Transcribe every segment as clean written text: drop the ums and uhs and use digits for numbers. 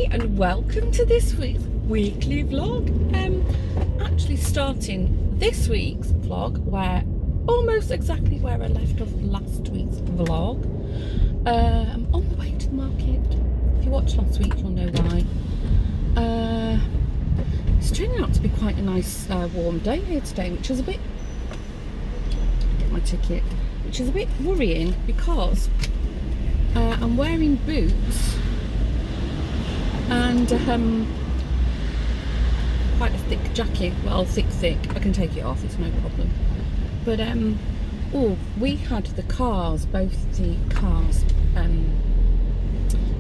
Hi and welcome to this week's weekly vlog. Actually starting this week's vlog where almost exactly where I left off last week's vlog. I'm on the way to the market. If you watched last week you'll know why. It's turning out to be quite a nice warm day here today, which is a bit, get my ticket, which is a bit worrying because I'm wearing boots and quite a thick jacket. Well, thick, I can take it off, it's no problem. But we had the cars, both the cars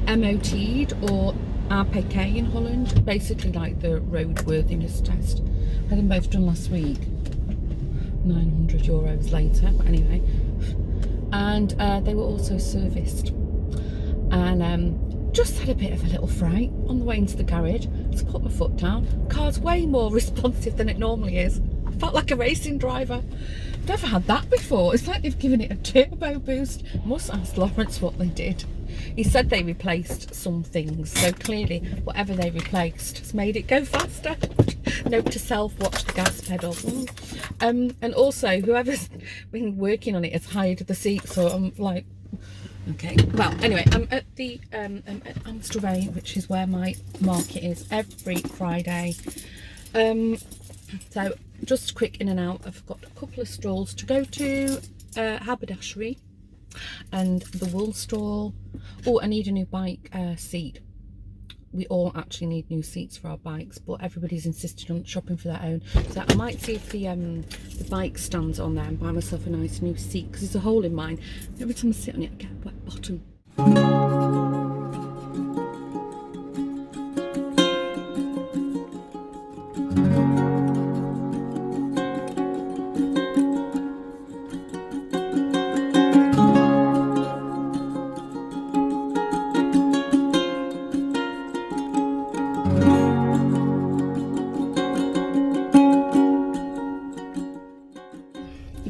MOT'd or APK in Holland, basically like the roadworthiness test. I had them both done last week, €900 later, but anyway. And they were also serviced, and just had a bit of a little fright on the way into the garage. So put my foot down. Car's way more responsive than it normally is. I felt like a racing driver. I've never had that before. It's like they've given it a turbo boost. Must ask Lawrence what they did. He said they replaced some things, so clearly whatever they replaced has made it go faster. Note to self, watch the gas pedal. And also whoever's been working on it has hired the seat, so I'm like, okay. Well, anyway, I'm at the at Amstelveen, which is where my market is every Friday. So just quick in and out. I've got a couple of stalls to go to, haberdashery and the wool stall. Oh, I need a new bike seat. We all actually need new seats for our bikes, but everybody's insisted on shopping for their own. So I might see if the bike stands on there and buy myself a nice new seat, because there's a hole in mine. Every time I sit on it I get a wet bottom.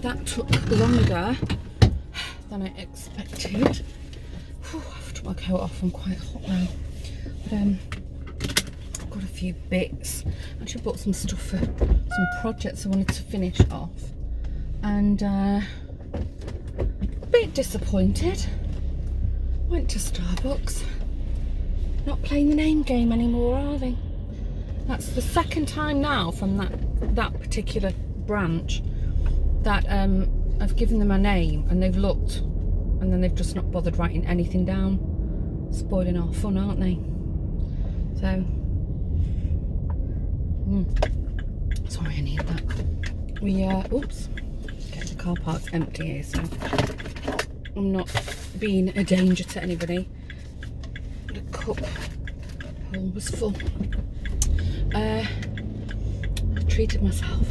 That took longer than I expected. Whew, I've took my coat off, I'm quite hot now. But I've got a few bits. I actually bought some stuff for some projects I wanted to finish off. And a bit disappointed. Went to Starbucks. Not playing the name game anymore, are they? That's the second time now from that particular branch that I've given them a name and they've looked and then they've just not bothered writing anything down. Spoiling our fun, aren't they? So sorry, I need that. We oops, okay, the car park's empty here, so I'm not being a danger to anybody. The cup hole was full. I treated myself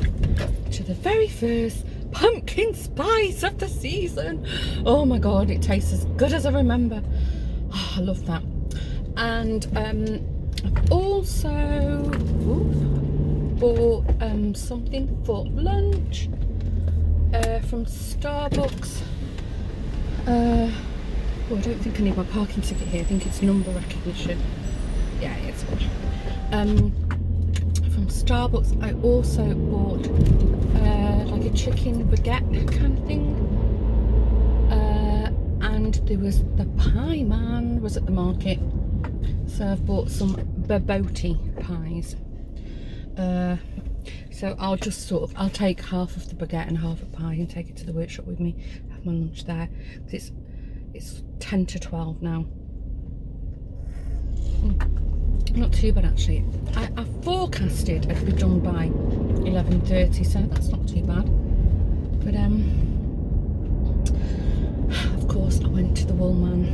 to the very first pumpkin spice of the season. Oh my god, it tastes as good as I remember. Oh, I love that. And I've also bought something for lunch from Starbucks. Oh, I don't think I need my parking ticket here. I think it's number recognition. Yeah, it's good. From Starbucks I also bought like a chicken baguette kind of thing, and there was the pie man was at the market, so I've bought some bobotie pies. So I'll just I'll take half of the baguette and half a pie and take it to the workshop with me, have my lunch there, because it's 10 to 12 now. Not too bad actually. I forecasted it'd be done by 11:30, so that's not too bad. But of course I went to the wool man.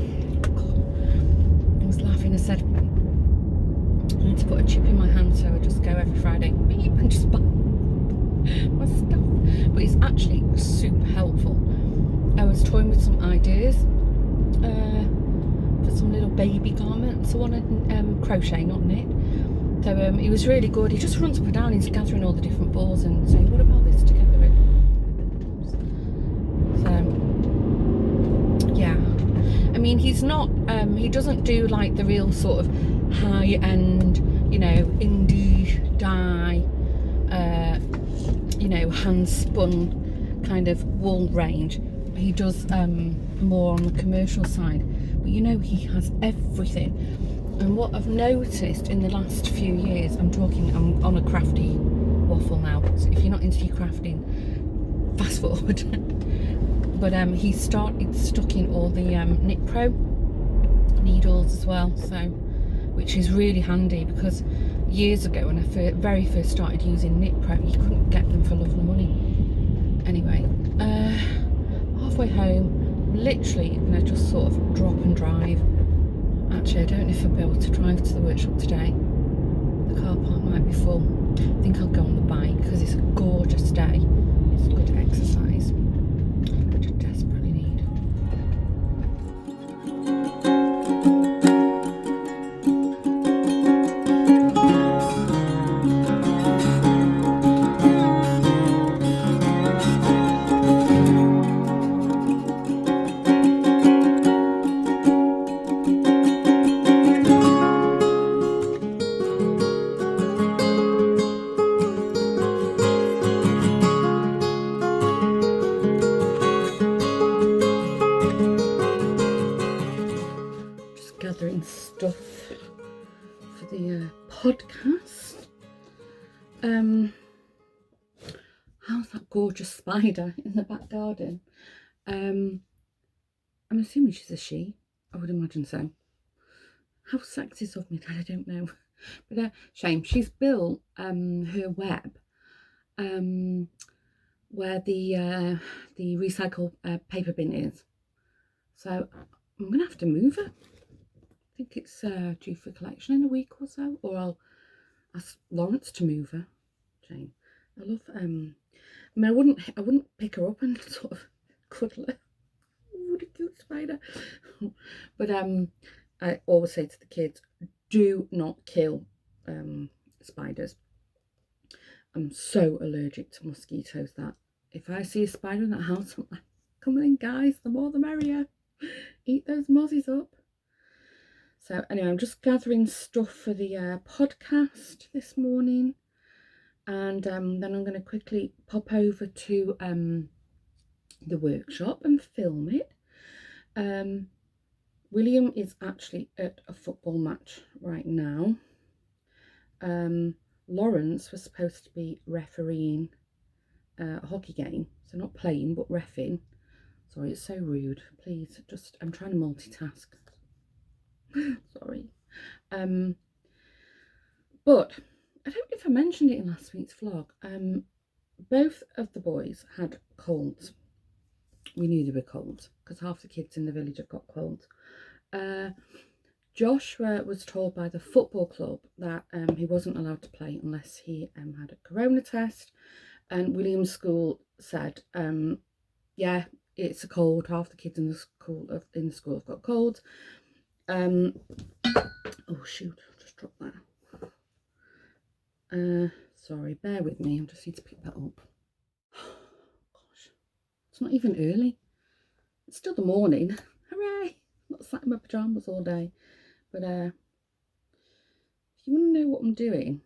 I was laughing. I said I need to put a chip in my hand, so I just go every Friday, beep, and just buy my stuff. But it's actually super helpful. I was toying with some ideas for some little baby garments. I wanted crochet, not knit. So he was really good. He just runs up and down, he's gathering all the different balls and saying, what about this together? So yeah, I mean, he's not he doesn't do like the real sort of high-end, you know, indie dye, you know, hand-spun kind of wool range. He does more on the commercial side, but you know, he has everything. And what I've noticed in the last few years, I'm on a crafty waffle now, so if you're not into your crafting, fast forward. But he started stocking all the Knit Pro needles as well, so which is really handy, because years ago when I very first started using Knit Pro, you couldn't get them for love nor money. Anyway, halfway home, literally gonna just sort of drop and drive. Actually, I don't know if I'll be able to drive to the workshop today. The car park might be full. I think I'll go on the bike because it's a gorgeous day. It's good exercise, which I desperately need. Gathering stuff for the podcast. How's that gorgeous spider in the back garden? I'm assuming she's a she. I would imagine so. How sexist of me that I don't know. But shame. She's built her web where the recycle paper bin is. So I'm gonna have to move her. I think it's due for collection in a week or so, or I'll ask Lawrence to move her. Jane, I love. I mean, I wouldn't pick her up and sort of cuddle her. What a cute spider! But I always say to the kids, do not kill spiders. I'm so allergic to mosquitoes that if I see a spider in that house, I'm like, come in, guys, the more the merrier. Eat those mozzies up. So anyway, I'm just gathering stuff for the podcast this morning, and then I'm going to quickly pop over to the workshop and film it. William is actually at a football match right now. Lawrence was supposed to be refereeing a hockey game, so not playing but reffing. Sorry, it's so rude. Please, I'm trying to multitask. Sorry. But I don't know if I mentioned it in last week's vlog. Both of the boys had colds. We knew they were colds because half the kids in the village have got colds. Joshua was told by the football club that he wasn't allowed to play unless he had a corona test, and William's school said, yeah, it's a cold. Half the kids in the school have got colds. Oh shoot, I just dropped that. Sorry, bear with me, I just need to pick that up. Gosh, it's not even early. It's still the morning. Hooray! Not sat in my pyjamas all day. But if you want to know what I'm doing,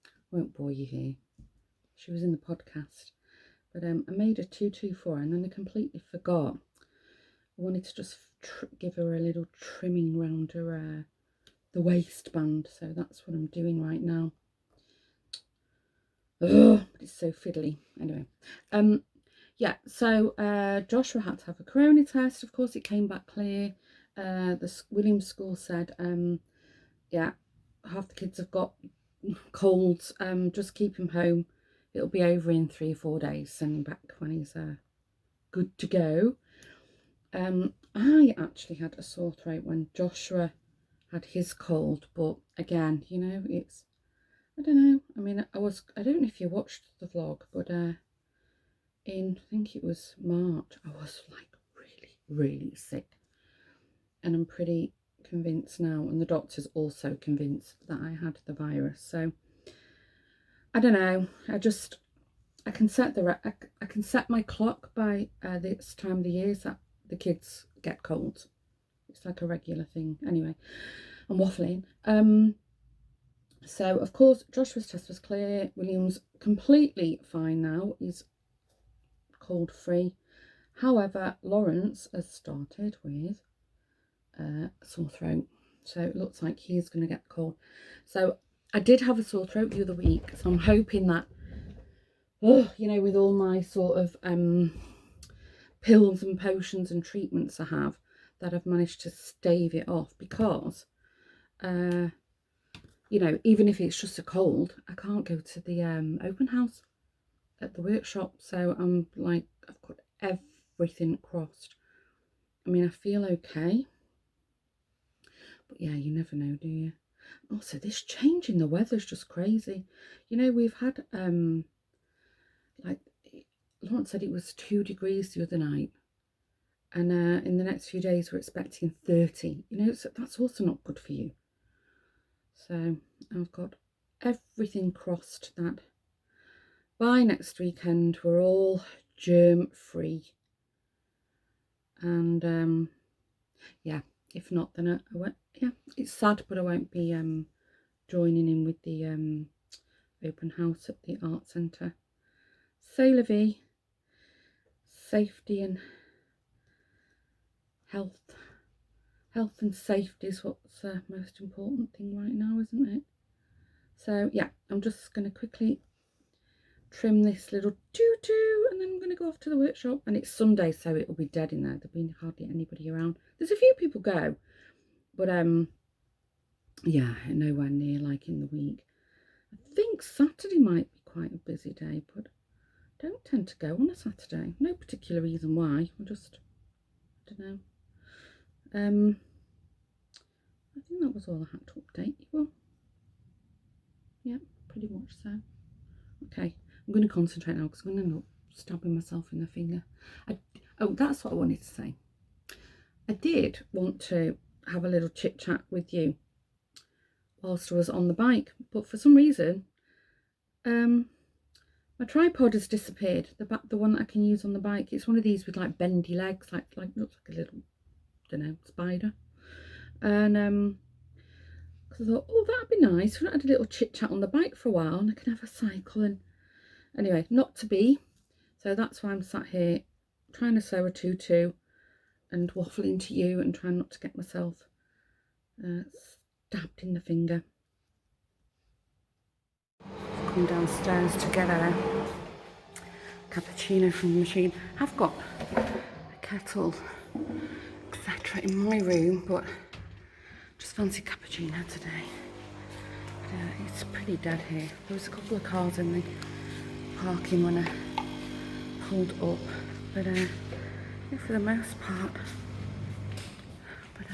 I won't bore you here. She was in the podcast. But I made a 224 and then I completely forgot. I wanted to just give her a little trimming round her the waistband, so that's what I'm doing right now. Ugh, but it's so fiddly. Anyway, yeah, so Joshua had to have a corona test. Of course, it came back clear. The Williams school said, yeah, half the kids have got colds. Just keep him home. It'll be over in 3 or 4 days. Send him back when he's good to go. I actually had a sore throat when Joshua had his cold, but again, you know, it's, I don't know. I mean, I don't know if you watched the vlog, but in, I think it was March, I was like really sick, and I'm pretty convinced now, and the doctor's also convinced that I had the virus. So I don't know. I can set my clock by this time of the year that the kids get colds. It's like a regular thing. Anyway, I'm waffling. So, of course, Joshua's test was clear. William's completely fine now. He's cold free. However, Lawrence has started with a sore throat. So it looks like he's going to get cold. So I did have a sore throat the other week. So I'm hoping that, you know, with all my sort of pills and potions and treatments I have, that I've managed to stave it off, because you know, even if it's just a cold, I can't go to the open house at the workshop. So I'm like, I've got everything crossed. I mean, I feel okay, but yeah, you never know, do you? Also, this change in the weather is just crazy. You know, we've had like Lawrence said it was 2 degrees the other night, and in the next few days we're expecting 30. You know, so that's also not good for you. So I've got everything crossed that by next weekend we're all germ free. And yeah, if not, then I won't. Yeah, it's sad, but I won't be joining in with the open house at the art centre. C'est la vie. Safety and health and safety is what's the most important thing right now, isn't it? So yeah, I'm just going to quickly trim this little tutu, and then I'm going to go off to the workshop. And it's Sunday, so it'll be dead in there. There'll be hardly anybody around. There's a few people go, but yeah, nowhere near like in the week. I think Saturday might be quite a busy day, but I don't tend to go on a Saturday. No particular reason why. I just, I don't know. I think that was all I had to update you on. Yeah, pretty much so. Okay, I'm going to concentrate now because I'm going to end up stabbing myself in the finger. Oh, that's what I wanted to say. I did want to have a little chit chat with you whilst I was on the bike, but for some reason, my tripod has disappeared. The one that I can use on the bike. It's one of these with like bendy legs, like looks like a little, I don't know, spider. And because I thought, oh, that'd be nice. We had a little chit chat on the bike for a while, and I can have a cycle. And anyway, not to be. So that's why I'm sat here trying to sew a tutu and waffling to you and trying not to get myself stabbed in the finger. Come downstairs to get a cappuccino from the machine. I've got a kettle, etc. in my room, but just fancy cappuccino today. But, it's pretty dead here. There was a couple of cars in the parking when I pulled up, but yeah, for the most part. But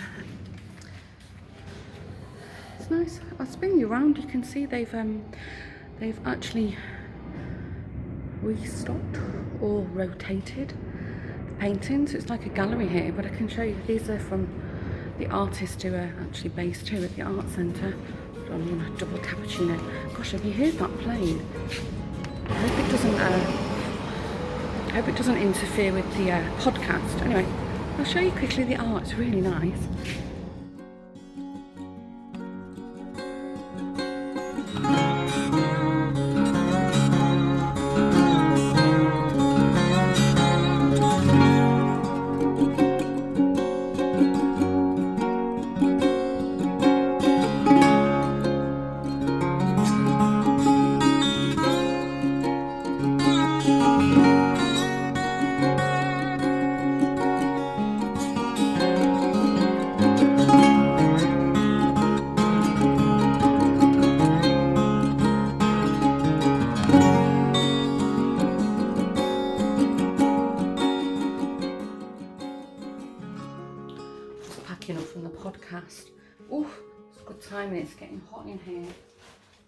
it's nice. I'll spin you around. You can see they've actually restocked or rotated the paintings. It's like a gallery here, but I can show you these are from the artist who are actually based here at the art centre. I'm going to double cappuccino. Gosh, have you heard that plane? I hope it doesn't interfere with the podcast. Anyway, I'll show you quickly the art. It's really nice. Packing up from the podcast. Oh, it's a good timing. It's getting hot in here.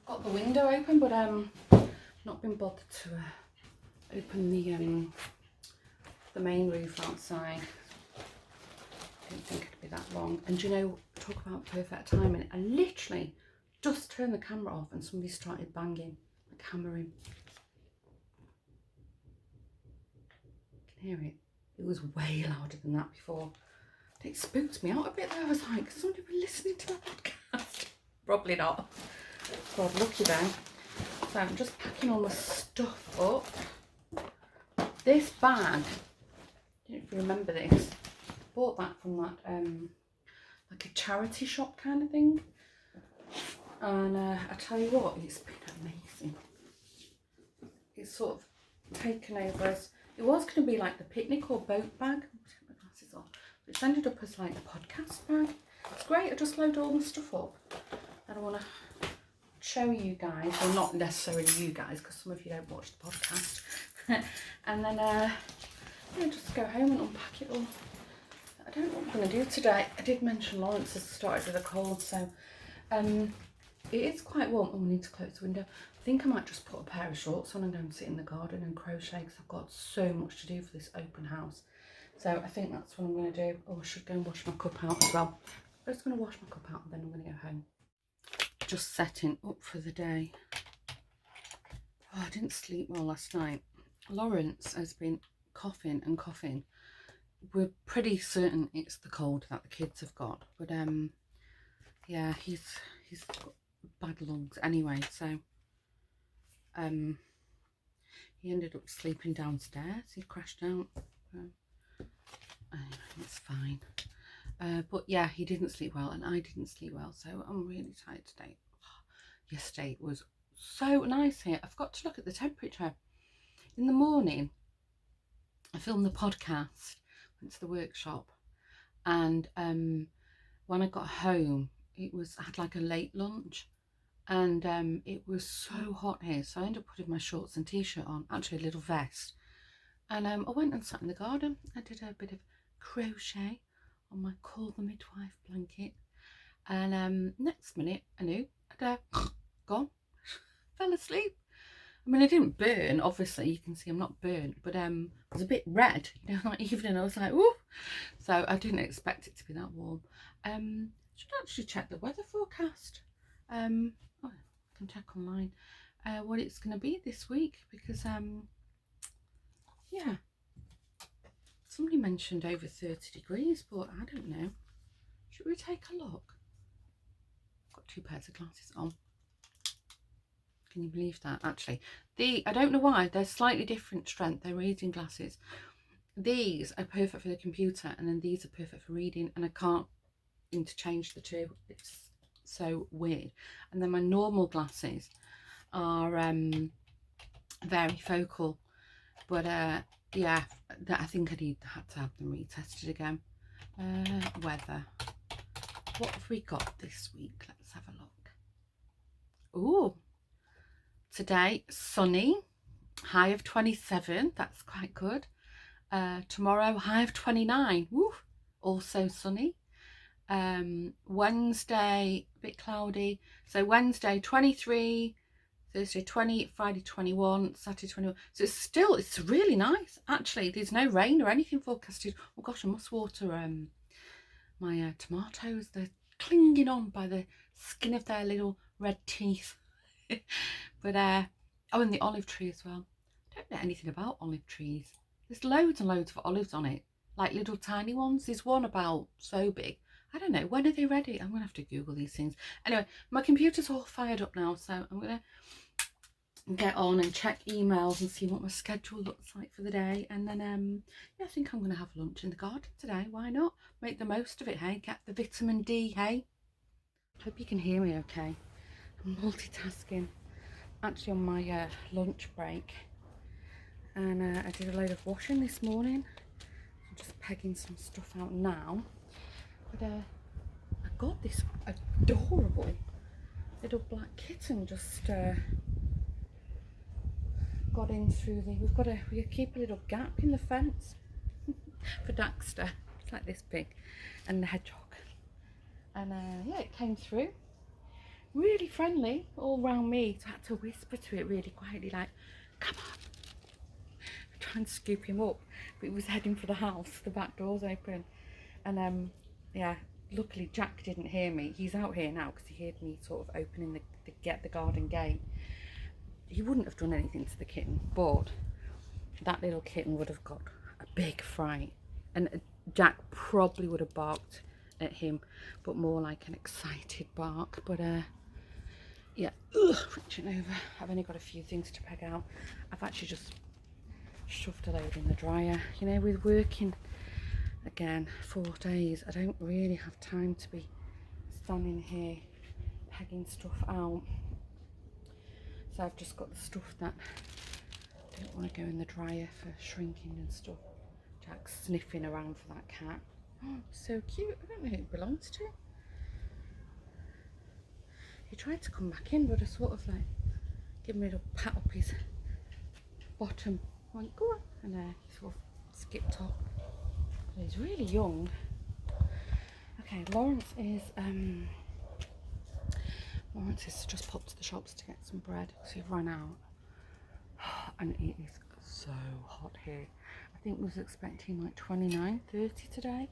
Got the window open, but not been bothered to open the main roof outside. Didn't think it'd be that long. And you know, talk about perfect timing. I literally just turned the camera off and somebody started banging, like hammering. You can hear it. It was way louder than that before. It spooked me out a bit though. I was like, has somebody been listening to my podcast? Probably not. God, lucky then. So I'm just packing all my stuff up. This bag, I don't know if you remember this, bought that from that like a charity shop kind of thing, and I tell you what, it's been amazing. It's sort of taken over as, it was going to be like the picnic or boat bag. Take my glasses off. It's ended up as like the podcast bag. It's great. I just load all my stuff up. I don't want to show you guys, well, not necessarily you guys, because some of you don't watch the podcast. And then yeah, just go home and unpack it all. I don't know what I'm going to do today. I did mention Lawrence has started with a cold, so it is quite warm. Oh, I need to close the window. I think I might just put a pair of shorts on and go and sit in the garden and crochet, because I've got so much to do for this open house. So I think that's what I'm going to do. Oh, I should go and wash my cup out as well. I'm just going to wash my cup out and then I'm going to go home. Just setting up for the day. Oh, I didn't sleep well last night. Lawrence has been coughing and coughing. We're pretty certain it's the cold that the kids have got, but yeah, he's got bad lungs anyway, so he ended up sleeping downstairs. He crashed out. Anyway, it's fine. But yeah, he didn't sleep well and I didn't sleep well, so I'm really tired today. Yesterday was so nice here. I forgot to look at the temperature. In the morning, I filmed the podcast, went to the workshop, and when I got home, I had like a late lunch, and it was so hot here, so I ended up putting my shorts and t-shirt on, actually a little vest, and I went and sat in the garden. I did a bit of crochet on my Call the Midwife blanket, and next minute I knew I'd gone, fell asleep. I mean, I didn't burn, obviously, you can see I'm not burnt, but I was a bit red, you know, that evening. I was like, woo! So I didn't expect it to be that warm. Should actually check the weather forecast. Oh, I can check online what it's going to be this week, because, yeah, somebody mentioned over 30 degrees, but I don't know. Should we take a look? I've got 2 pairs of glasses on. Can you believe that? Actually, I don't know why, they're slightly different strength. They're reading glasses. These are perfect for the computer, and then these are perfect for reading, and I can't interchange the two. It's so weird. And then my normal glasses are very focal, but yeah, I think I had to have them retested again. Weather. What have we got this week? Let's have a look. Oh, today sunny, high of 27. That's quite good. Tomorrow high of 29. Woo, also sunny. Wednesday a bit cloudy, so Wednesday 23, Thursday 20, Friday 21, Saturday 21. So it's really nice actually. There's no rain or anything forecasted. Oh gosh, I must water my tomatoes. They're clinging on by the skin of their little red teeth. But oh, and the olive tree as well. I don't know anything about olive trees. There's loads and loads of olives on it, like little tiny ones. There's one about so big. I don't know, when are they ready? I'm gonna have to Google these things. Anyway, my computer's all fired up now, so I'm gonna get on and check emails and see what my schedule looks like for the day, and then yeah, I think I'm gonna have lunch in the garden today. Why not? Make the most of it, hey? Get the vitamin D, hey? Hope you can hear me okay. I'm multitasking. Actually on my lunch break, and I did a load of washing this morning. I'm just pegging some stuff out now, but I got this adorable little black kitten just got in through the, we keep a little gap in the fence for Daxter. It's like this big, and the hedgehog, and yeah, it came through. Really friendly all round me, so I had to whisper to it really quietly, like, come on. Try and scoop him up, but he was heading for the house. The back door's open, and yeah, luckily Jack didn't hear me. He's out here now because he heard me sort of opening the garden gate. He wouldn't have done anything to the kitten, but that little kitten would have got a big fright. And Jack probably would have barked at him, but more like an excited bark. But yeah, reaching over. I've only got a few things to peg out. I've actually just shoved a load in the dryer. You know, with working again 4 days, I don't really have time to be standing here pegging stuff out. So I've just got the stuff that I don't want to go in the dryer for shrinking and stuff. Jack's sniffing around for that cat. Oh, so cute. I don't know who it belongs to. He tried to come back in, but I sort of like give him a little pat up his bottom. I went, go on. And he sort of skipped off. But he's really young. Okay, Lawrence has just popped to the shops to get some bread because he ran out. And it is so hot here. I think we was expecting like 29, 30 today.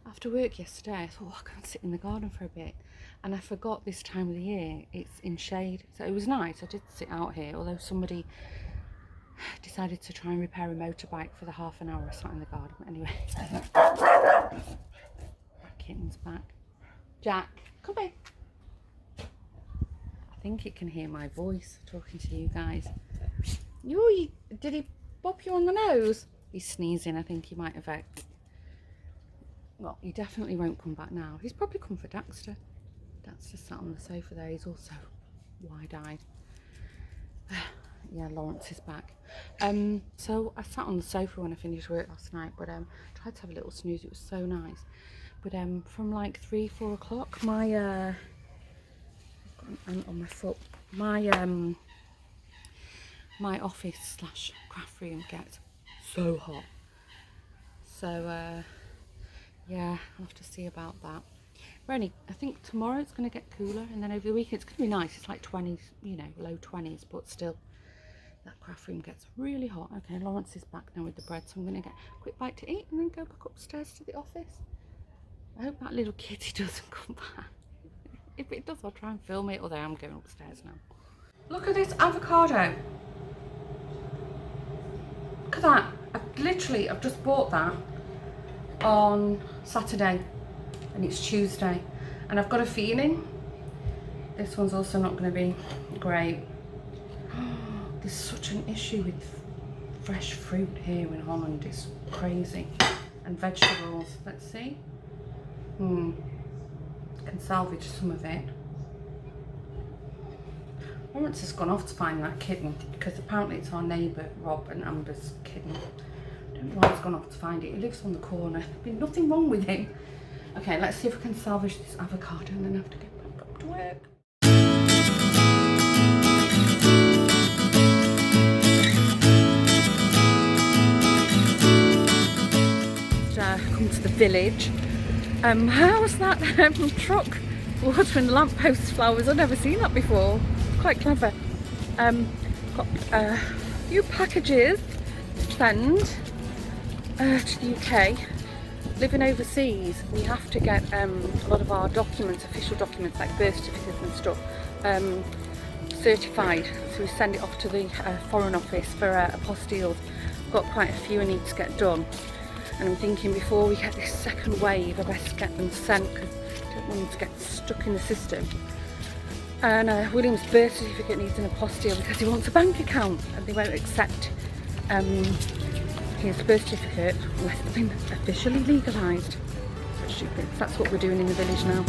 After work yesterday, I thought, oh, I can sit in the garden for a bit. And I forgot this time of the year, it's in shade. So it was nice, I did sit out here, although somebody decided to try and repair a motorbike for the half an hour I sat in the garden. But anyway, my kitten's back. Jack, come here. I think it can hear my voice talking to you guys. Did he bop you on the nose? He's sneezing, I think he might have. Well, he definitely won't come back now. He's probably come for Daxter. Daxter sat on the sofa there. He's also wide-eyed. Yeah, Lawrence is back. So I sat on the sofa when I finished work last night, but tried to have a little snooze. It was so nice. But from like 3, 4 o'clock, my I've got an ant on my foot. My office / craft room gets so hot. So yeah, I'll have to see about that. I think tomorrow it's going to get cooler, and then over the weekend it's going to be nice. It's like 20s, you know, low 20s, but still that craft room gets really hot. Okay, Lawrence is back now with the bread, so I'm going to get a quick bite to eat and then go back upstairs to the office. I hope that little kitty doesn't come back. If it does, I'll try and film it, although I'm going upstairs now. Look at this avocado. Look at that. I've just bought that on Saturday and it's Tuesday, and I've got a feeling this one's also not going to be great. There's such an issue with fresh fruit here in Holland. It's crazy. And vegetables. Let's see. Can salvage some of it. Lawrence has gone off to find that kitten because apparently it's our neighbour Rob and Amber's kitten. I don't know why he's gone off to find it. He lives on the corner. There's been nothing wrong with him. Okay, let's see if we can salvage this avocado and then have to get back up to work. Come to the village. How's that truck watering lamppost flowers? I've never seen that before. Quite clever. Got a few packages to send to the UK. Living overseas, we have to get a lot of our documents, official documents like birth certificates and stuff, certified. So we send it off to the Foreign Office for apostilles. Got quite a few I need to get done. And I'm thinking before we get this second wave, I best get them sent because I don't want them to get stuck in the system. And William's birth certificate needs an apostille because he wants a bank account, and they won't accept his birth certificate unless it's been officially legalised. So stupid. That's what we're doing in the village now.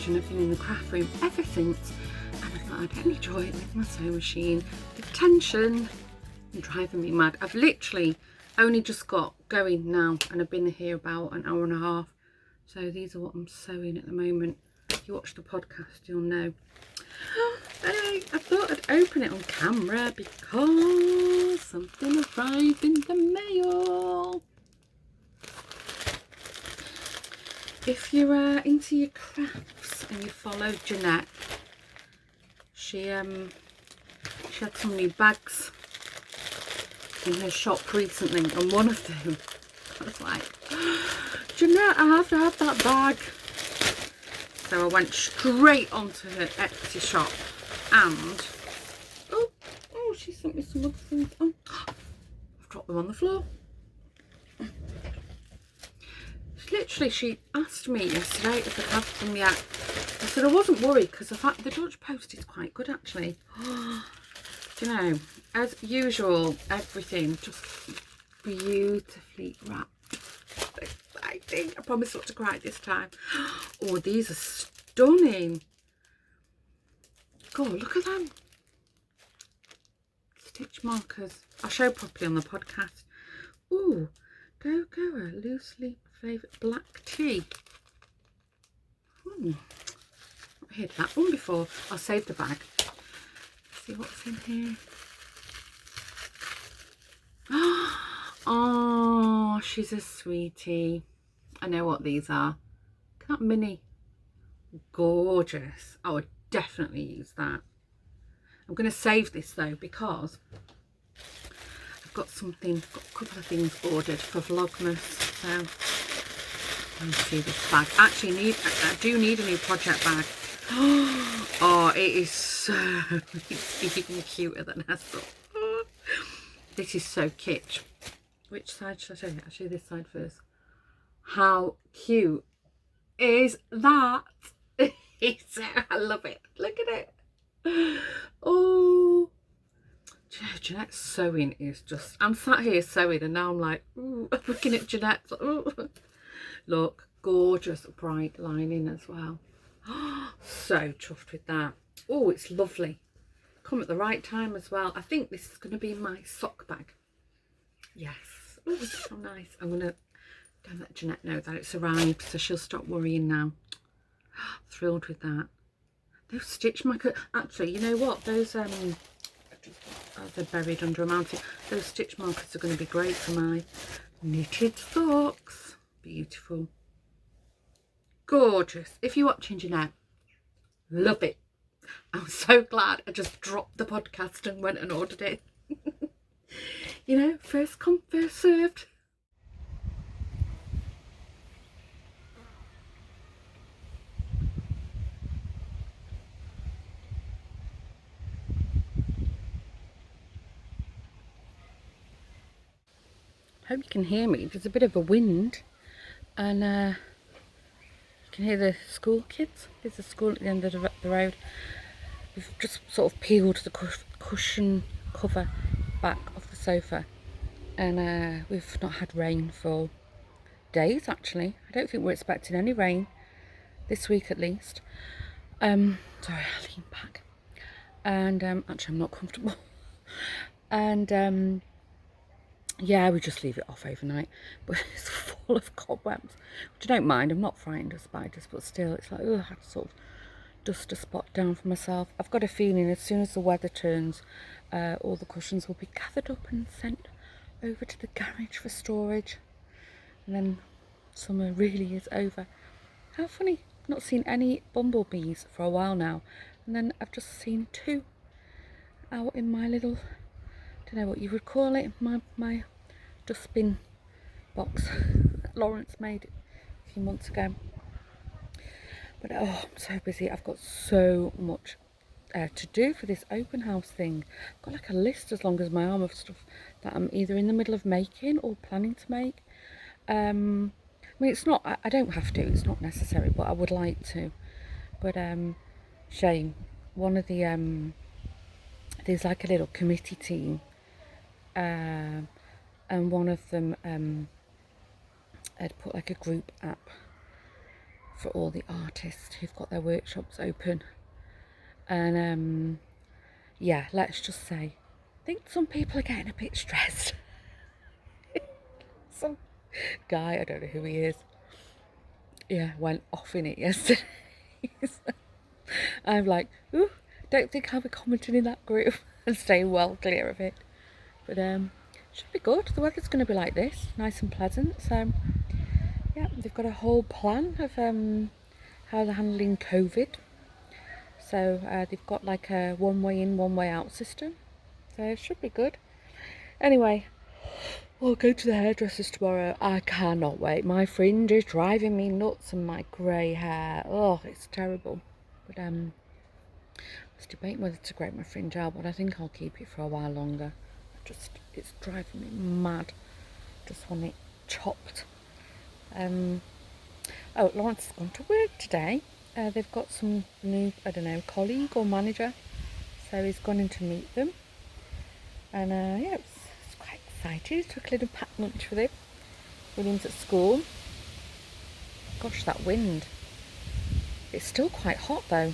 And I've been in the craft room ever since, and I thought I'd enjoy it with my sewing machine. The tension is driving me mad. I've literally only just got going now, and I've been here about an hour and a half. So these are what I'm sewing at the moment. If you watch the podcast, you'll know. Anyway, I thought I'd open it on camera because something arrived in the mail. If you're into your crafts and you follow Jeanette, she had some new bags in her shop recently, and one of them, I was like, Jeanette, I have to have that bag. So I went straight onto her Etsy shop, and oh, she sent me some other things. Oh, I've dropped them on the floor. She asked me yesterday if I have them yet. I said I wasn't worried because the Dutch post is quite good actually. Do you know, as usual, everything just beautifully wrapped. Exciting. I promise not to cry this time. Oh, these are stunning. God, look at them. Stitch markers. I'll show properly on the podcast. Ooh, Go Goa, loosely flavoured black tea. Not heard that one before. I'll save the bag. See what's in here. Oh, she's a sweetie. I know what these are. Look at that mini. Gorgeous. I would definitely use that. I'm going to save this though because I've got a couple of things ordered for Vlogmas. So let me see this bag. Actually, I do need a new project bag. Oh, it is so, it's even cuter than I thought. Oh, this is so kitsch. Which side should I show you? I'll show you this side first. How cute is that? I love it. Look at it. Oh, Jeanette's sewing is just, I'm sat here sewing and now I'm like, ooh, I'm looking at Jeanette's. Ooh. Look, gorgeous bright lining as well. So chuffed with that. Oh, it's lovely. Come at the right time as well. I think this is going to be my sock bag. Yes. Oh, it's so nice. I'm going to go let Jeanette know that it's arrived so she'll stop worrying now. Thrilled with that. Those stitch markers, actually, you know what? Those, they're buried under a mountain. Those stitch markers are going to be great for my knitted socks. Beautiful. Gorgeous. If you're watching Jeanette, love it. I'm so glad I just dropped the podcast and went and ordered it. You know, first come, first served. Hope you can hear me. There's a bit of a wind, and you can hear the school kids. There's a school at the end of the road. We've just sort of peeled the cushion cover back off the sofa, and we've not had rain for days actually. I don't think we're expecting any rain this week at least. Sorry, I'll lean back. And actually I'm not comfortable. And yeah, we just leave it off overnight, but it's full of cobwebs, which I don't mind. I'm not frightened of spiders, but still, it's like, oh, I had to sort of dust a spot down for myself. I've got a feeling as soon as the weather turns, all the cushions will be gathered up and sent over to the garage for storage, and then summer really is over. How funny! I've not seen any bumblebees for a while now, and then I've just seen two out in my little, don't know what you would call it, my dustbin box that Lawrence made a few months ago. But oh, I'm so busy. I've got so much to do for this open house thing. I've got like a list as long as my arm of stuff that I'm either in the middle of making or planning to make. I mean, it's not, I don't have to, it's not necessary, but I would like to. But shame, one of the there's like a little committee team, and one of them had put like a group app for all the artists who've got their workshops open, and yeah, let's just say I think some people are getting a bit stressed. Some guy, I don't know who he is, yeah, went off in it yesterday. I'm like, ooh, don't think I'll be commenting in that group and staying well clear of it. But should be good. The weather's going to be like this, nice and pleasant. So yeah, they've got a whole plan of how they're handling COVID. So they've got like a one way in, one way out system. So it should be good. Anyway, I'll go to the hairdressers tomorrow. I cannot wait. My fringe is driving me nuts and my grey hair. Oh, it's terrible. But I was debating whether to grate my fringe out, but I think I'll keep it for a while longer. It's driving me mad. Just want it chopped. Oh, Lawrence has gone to work today. They've got some new, I don't know, colleague or manager. So he's gone in to meet them. And yeah, it's quite excited. Took a little packed lunch with him. William's at school. Gosh, that wind. It's still quite hot though.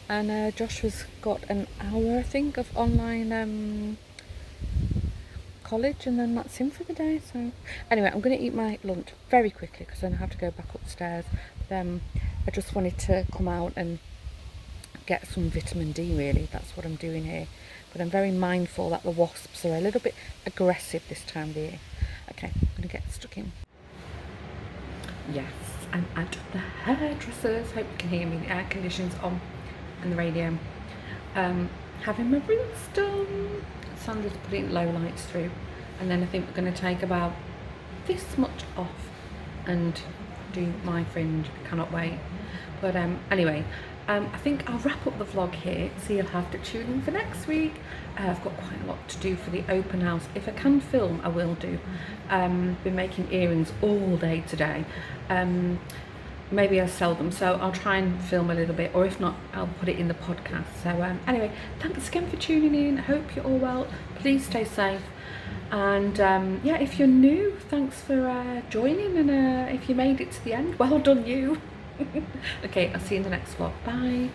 And Joshua's got an hour, I think, of online college, and then that's him for the day. So anyway, I'm going to eat my lunch very quickly because then I have to go back upstairs. I just wanted to come out and get some vitamin D, really. That's what I'm doing here. But I'm very mindful that the wasps are a little bit aggressive this time of the year. Okay, I'm going to get stuck in. Yes, I'm at the hairdressers. Hope you can hear me. The air conditioning's on and the radio. Having my roots done. Sandra's putting low lights through, and then I think we're going to take about this much off and do my fringe. I cannot wait. But anyway, I think I'll wrap up the vlog here, so you'll have to tune in for next week. I've got quite a lot to do for the open house. If I can film, I will do. Been making earrings all day today. Maybe I'll sell them, so I'll try and film a little bit, or if not, I'll put it in the podcast. So anyway, thanks again for tuning in. I hope you're all well. Please stay safe. And yeah, if you're new, thanks for joining, and if you made it to the end, well done you. Okay, I'll see you in the next vlog. Bye.